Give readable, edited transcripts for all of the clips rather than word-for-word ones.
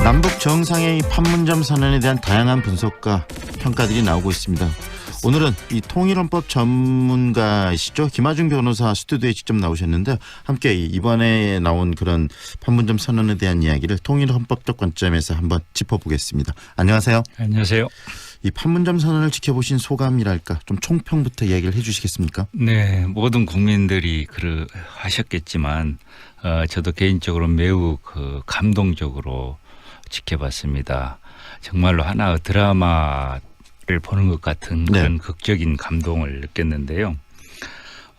남북 정상회의 판문점 선언에 대한 다양한 분석과 평가들이 나오고 있습니다. 오늘은 이 통일헌법 전문가이시죠, 김하중 변호사 스튜디오에 직접 나오셨는데 함께 이번에 나온 그런 판문점 선언에 대한 이야기를 통일헌법적 관점에서 한번 짚어보겠습니다. 안녕하세요. 안녕하세요. 이 판문점 선언을 지켜보신 소감이랄까 좀 총평부터 이야기를 해 주시겠습니까? 네, 모든 국민들이 하셨겠지만 저도 개인적으로 매우 감동적으로 지켜봤습니다. 정말로 하나의 드라마를 보는 것 같은 그런 극적인 감동을 느꼈는데요.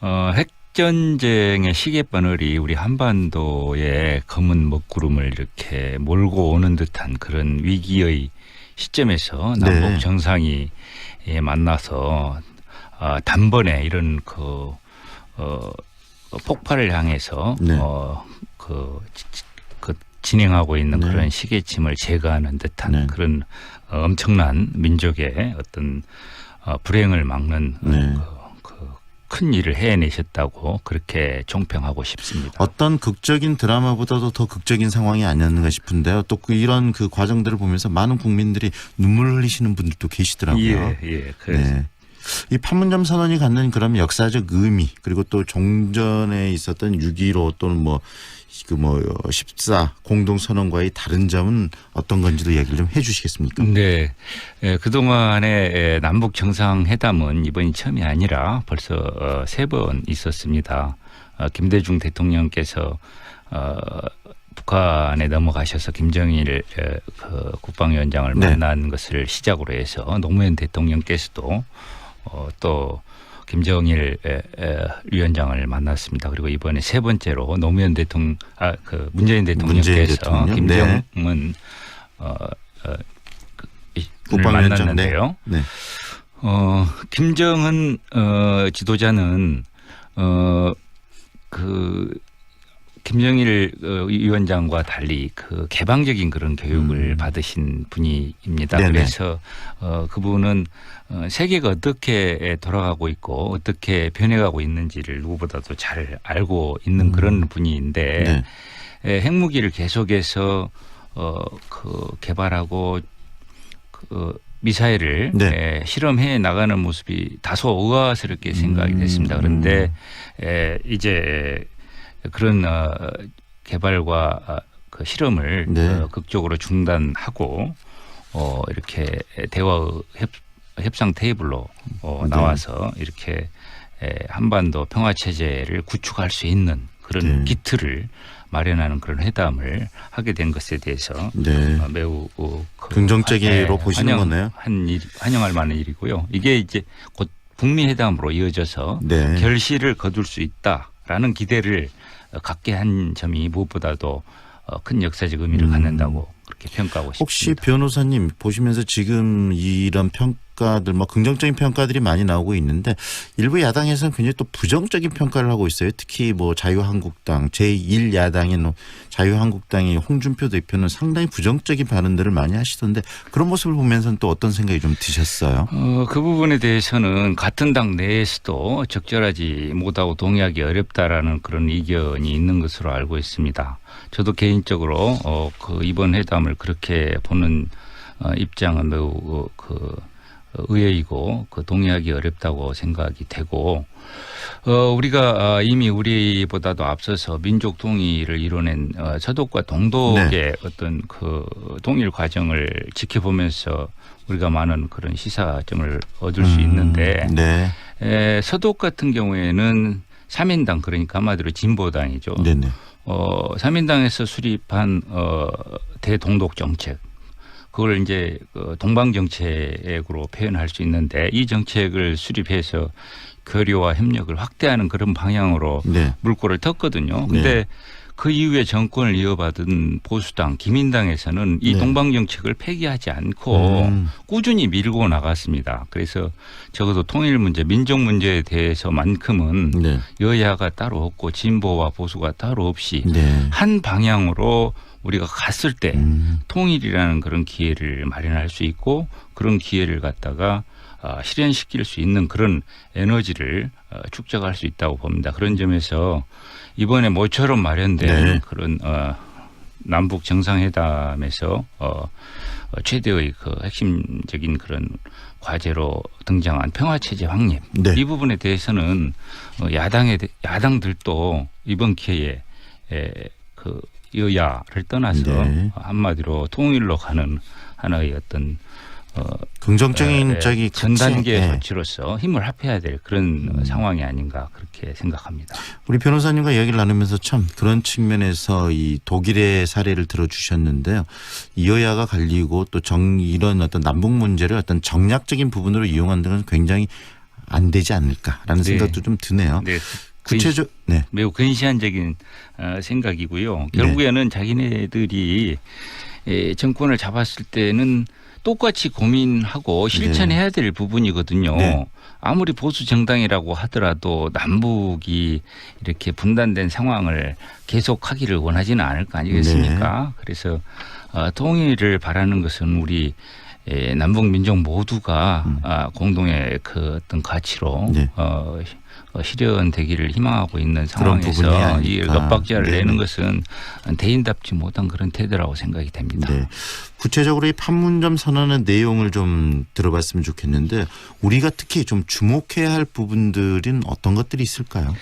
핵전쟁의 시계바늘이 우리 한반도의 검은 먹구름을 이렇게 몰고 오는 듯한 그런 위기의 시점에서 남북 정상이 만나서 단번에 이런 폭발을 향해서 진행하고 있는 그런 시계침을 제거하는 듯한 그런 엄청난 민족의 어떤 불행을 막는 큰 일을 해내셨다고 그렇게 총평하고 싶습니다. 어떤 극적인 드라마보다도 더 극적인 상황이 아니었는가 싶은데요. 또 이런 과정들을 보면서 많은 국민들이 눈물을 흘리시는 분들도 계시더라고요. 그래서. 이 판문점 선언이 갖는 그런 역사적 의미, 그리고 또 종전에 있었던 6.15 또는 14 공동선언과의 다른 점은 어떤 건지도 이야기를 좀 해 주시겠습니까? 네. 그동안의 남북 정상회담은 이번이 처음이 아니라 벌써 3번 있었습니다. 김대중 대통령께서 북한에 넘어가셔서 김정일 국방위원장을 만난 것을 시작으로 해서 노무현 대통령께서도 또 김정일 위원장을 만났습니다. 그리고 이번에 3번째로 노무현 대통령, 문재인 대통령께서 김정은 만났는데요. 김정은 지도자는 김정일 위원장과 달리 개방적인 그런 교육을 받으신 분입니다. 그래서 그분은 세계가 어떻게 돌아가고 있고 어떻게 변해가고 있는지를 누구보다도 잘 알고 있는 그런 분인데 핵무기를 계속해서 개발하고 미사일을 실험해 나가는 모습이 다소 의아스럽게 생각이 됐습니다. 그런데 이제 그런 개발과 실험을 극적으로 중단하고 이렇게 대화 협상 테이블로 나와서 이렇게 한반도 평화 체제를 구축할 수 있는 그런 기틀을 마련하는 그런 회담을 하게 된 것에 대해서 매우 긍정적으로 보시는 거네요. 환영할 만한 일이고요. 이게 이제 곧 북미 회담으로 이어져서 결실을 거둘 수 있다라는 기대를 갖게 한 점이 무엇보다도 큰 역사적 의미를 갖는다고 그렇게 평가하고 싶습니다. 혹시 변호사님 보시면서 지금 이런 평가들 긍정적인 평가들이 많이 나오고 있는데 일부 야당에서는 굉장히 또 부정적인 평가를 하고 있어요. 특히 자유한국당 제1야당인 자유한국당의 홍준표 대표는 상당히 부정적인 발언들을 많이 하시던데 그런 모습을 보면서는 또 어떤 생각이 좀 드셨어요? 그 부분에 대해서는 같은 당 내에서도 적절하지 못하고 동의하기 어렵다라는 그런 의견이 있는 것으로 알고 있습니다. 저도 개인적으로 이번 회담을 그렇게 보는 입장은 매우 의외이고 동의하기 어렵다고 생각이 되고 우리가 이미 우리보다도 앞서서 민족 통일을 이뤄낸 서독과 동독의 어떤 통일 과정을 지켜보면서 우리가 많은 그런 시사점을 얻을 수 있는데 서독 같은 경우에는 3인당 그러니까 한마디로 진보당이죠. 3인당에서 수립한 대동독 정책, 그걸 이제 동방 정책으로 표현할 수 있는데 이 정책을 수립해서 교류와 협력을 확대하는 그런 방향으로 물꼬를 텄거든요. 그런데 그 이후에 정권을 이어받은 보수당, 기민당에서는 이 동방 정책을 폐기하지 않고 꾸준히 밀고 나갔습니다. 그래서 적어도 통일 문제, 민족 문제에 대해서만큼은 여야가 따로 없고 진보와 보수가 따로 없이 한 방향으로 우리가 갔을 때 통일이라는 그런 기회를 마련할 수 있고 그런 기회를 갖다가 실현시킬 수 있는 그런 에너지를 축적할 수 있다고 봅니다. 그런 점에서 이번에 모처럼 마련된 그런 남북 정상회담에서 최대의 그 핵심적인 그런 과제로 등장한 평화체제 확립 네. 이 부분에 대해서는 야당들도 이번 기회에 그 여야를 떠나서 네. 한마디로 통일로 가는 하나의 어떤 긍정적인 저기 전 단계 네. 조치로서 힘을 합해야 될 그런 상황이 아닌가 그렇게 생각합니다. 우리 변호사님과 이야기를 나누면서 참 그런 측면에서 이 독일의 사례를 들어주셨는데요. 여야가 갈리고 또 이런 어떤 남북 문제를 어떤 정략적인 부분으로 이용한다는 건 굉장히 안 되지 않을까라는 네. 생각도 좀 드네요. 네. 구체적 네. 매우 근시안적인 생각이고요. 결국에는 자기네들이 정권을 잡았을 때는 똑같이 고민하고 실천해야 될 부분이거든요. 네. 아무리 보수 정당이라고 하더라도 남북이 이렇게 분단된 상황을 계속하기를 원하지는 않을 거 아니겠습니까? 그래서 통일을 바라는 것은 우리 남북 민족 모두가 공동의 그 어떤 가치로 네. 실현되기를 희망하고 있는 그런 부분이 상황에서 아닐까. 이 엇박자를 네네. 내는 것은 대인답지 못한 그런 태도라고 생각이 됩니다. 네. 구체적으로 이 판문점 선언의 내용을 좀 들어봤으면 좋겠는데 우리가 특히 좀 주목해야 할 부분들은 어떤 것들이 있을까요?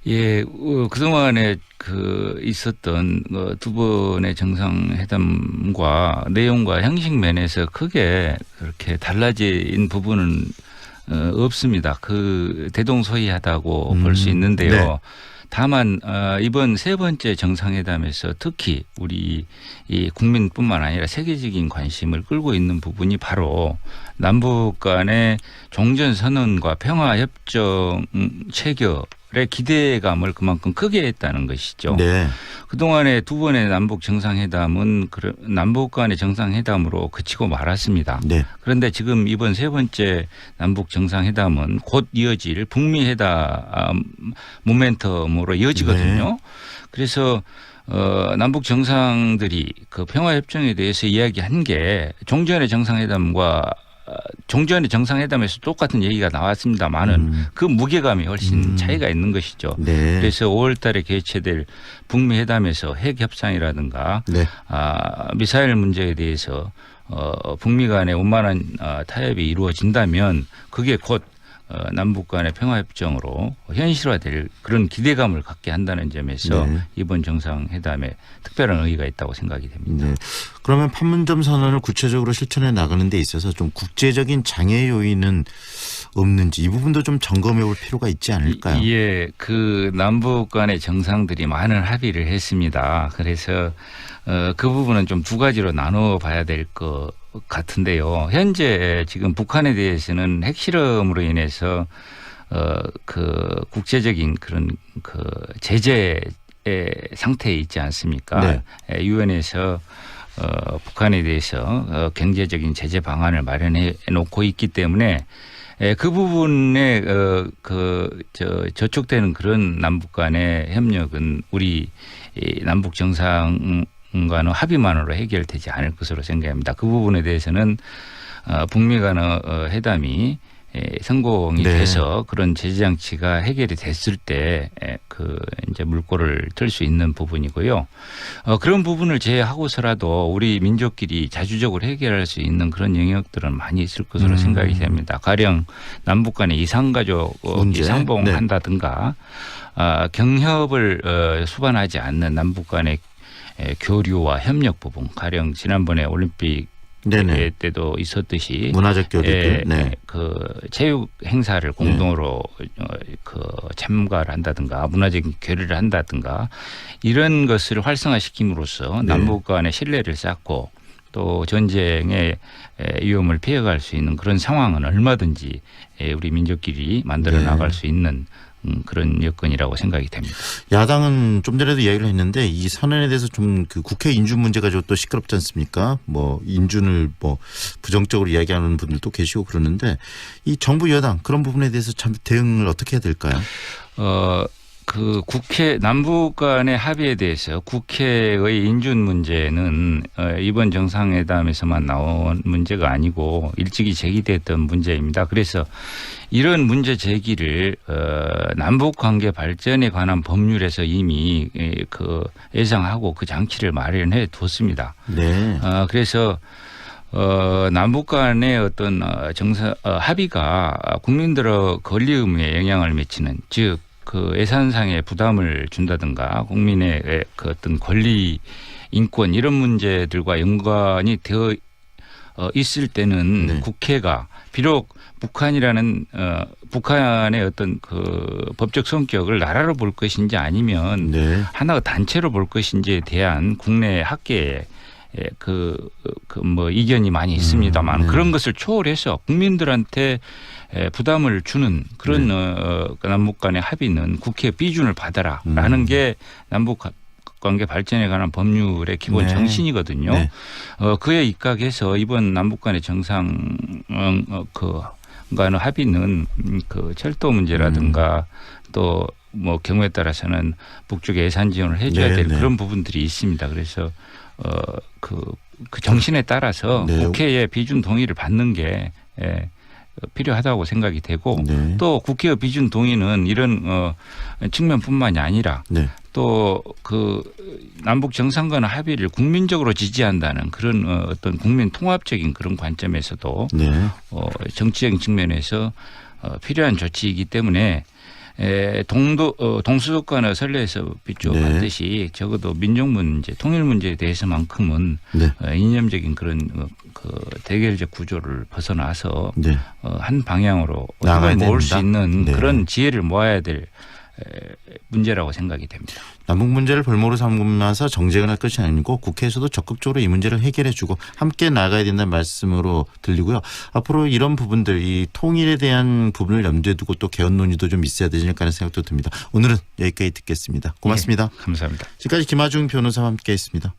예, 그동안에 있었던 두 번의 정상회담과 내용과 형식 면에서 크게 그렇게 달라진 부분은 없습니다. 대동소이하다고 볼 수 있는데요. 네. 다만 이번 세 번째 정상회담에서 특히 우리 이 국민뿐만 아니라 세계적인 관심을 끌고 있는 부분이 바로 남북 간의 종전선언과 평화협정 체결의 기대감을 그만큼 크게 했다는 것이죠. 네. 그동안의 두 번의 남북 정상회담은 남북 간의 정상회담으로 그치고 말았습니다. 네. 그런데 지금 이번 세 번째 남북 정상회담은 곧 이어질 북미 회담 모멘텀으로 이어지거든요. 네. 그래서 남북 정상들이 그 평화협정에 대해서 이야기한 게 종전의 정상회담에서 똑같은 얘기가 나왔습니다만은 그 무게감이 훨씬 차이가 있는 것이죠. 네. 그래서 5월 달에 개최될 북미 회담에서 핵 협상이라든가 네. 미사일 문제에 대해서 북미 간의 원만한 타협이 이루어진다면 그게 곧 남북 간의 평화협정으로 현실화될 그런 기대감을 갖게 한다는 점에서 네. 이번 정상회담에 특별한 의의가 있다고 생각이 됩니다. 네. 그러면 판문점 선언을 구체적으로 실천해 나가는 데 있어서 좀 국제적인 장애 요인은 없는지 이 부분도 좀 점검해 볼 필요가 있지 않을까요? 예, 남북 간의 정상들이 많은 합의를 했습니다. 그래서 그 부분은 좀 두 가지로 나눠 봐야 될 것 같은데요. 현재 지금 북한에 대해서는 핵실험으로 인해서 국제적인 그런 제재의 상태에 있지 않습니까? 네. 유엔에서 북한에 대해서 경제적인 제재 방안을 마련해 놓고 있기 때문에 그 부분에 저촉되는 그런 남북 간의 협력은 우리 남북 정상과는 합의만으로 해결되지 않을 것으로 생각합니다. 그 부분에 대해서는 북미 간의 회담이 성공이 네. 돼서 그런 제재 장치가 해결이 됐을 때 이제 물꼬를 틀 수 있는 부분이고요. 그런 부분을 제외하고서라도 우리 민족끼리 자주적으로 해결할 수 있는 그런 영역들은 많이 있을 것으로 생각이 됩니다. 가령 남북 간의 이산가족이 상봉한다든가 경협을 수반하지 않는 남북 간의 교류와 협력 부분, 가령 지난번에 올림픽 네네. 때도 있었듯이 문화적 교류들. 네. 체육 행사를 공동으로 참가를 한다든가 문화적인 교류를 한다든가 이런 것을 활성화시킴으로써 남북 간의 신뢰를 쌓고 또 전쟁의 위험을 피해갈 수 있는 그런 상황은 얼마든지 우리 민족끼리 만들어 나갈 수 있는 그런 여건이라고 생각이 됩니다. 야당은 좀 전에도 이야기를 했는데 이 선언에 대해서 좀 국회 인준 문제 가지고 또 시끄럽지 않습니까? 인준을 부정적으로 이야기하는 분들도 계시고 그러는데 이 정부 여당 그런 부분에 대해서 참 대응을 어떻게 해야 될까요? 그 국회 남북 간의 합의에 대해서 국회의 인준 문제는 이번 정상회담에서만 나온 문제가 아니고 일찍이 제기됐던 문제입니다. 그래서 이런 문제 제기를 남북 관계 발전에 관한 법률에서 이미 그 예상하고 그 장치를 마련해 뒀습니다. 네. 그래서 남북 간의 어떤 합의가 국민들의 권리 의무에 영향을 미치는 즉 그 예산상의 부담을 준다든가 국민의 그 어떤 권리 인권 이런 문제들과 연관이 되어 있을 때는 네. 국회가 비록 북한이라는 북한의 어떤 그 법적 성격을 나라로 볼 것인지 아니면 네. 하나의 단체로 볼 것인지에 대한 국내 학계의 뭐 이견이 많이 있습니다만 네. 그런 것을 초월해서 국민들한테 부담을 주는 그런 남북 간의 합의는 국회 비준을 받아라라는 게 남북 관계 발전에 관한 법률의 기본 네. 정신이거든요. 네. 그에 입각해서 이번 남북 간의 간의 합의는 그 철도 문제라든가 또 뭐 경우에 따라서는 북쪽에 예산 지원을 해줘야 네, 될 네. 그런 부분들이 있습니다. 그래서 그 정신에 따라서 네. 국회의 비준 동의를 받는 게 필요하다고 생각이 되고 네. 또 국회의 비준 동의는 이런 측면뿐만이 아니라 네. 또 그 남북 정상 간의 합의를 국민적으로 지지한다는 그런 어떤 국민 통합적인 그런 관점에서도 네. 정치적인 측면에서 필요한 조치이기 때문에 동수족 간의 선례에서 비춰봤듯이 적어도 민족 문제, 통일 문제에 대해서만큼은 네. 이념적인 그런 그 대결적 구조를 벗어나서 네. 한 방향으로 나가야 힘을 모을 수 됩니다. 있는 네. 그런 지혜를 모아야 될 문제라고 생각이 됩니다. 남북 문제를 볼모로 삼으면서 정쟁을 할 것이 아니고 국회에서도 적극적으로 이 문제를 해결해주고 함께 나가야 된다는 말씀으로 들리고요. 앞으로 이런 부분들, 이 통일에 대한 부분을 염두에 두고 또 개헌 논의도 좀 있어야 되지 않을까 하는 생각도 듭니다. 오늘은 여기까지 듣겠습니다. 고맙습니다. 네, 감사합니다. 지금까지 김아중 변호사와 함께했습니다.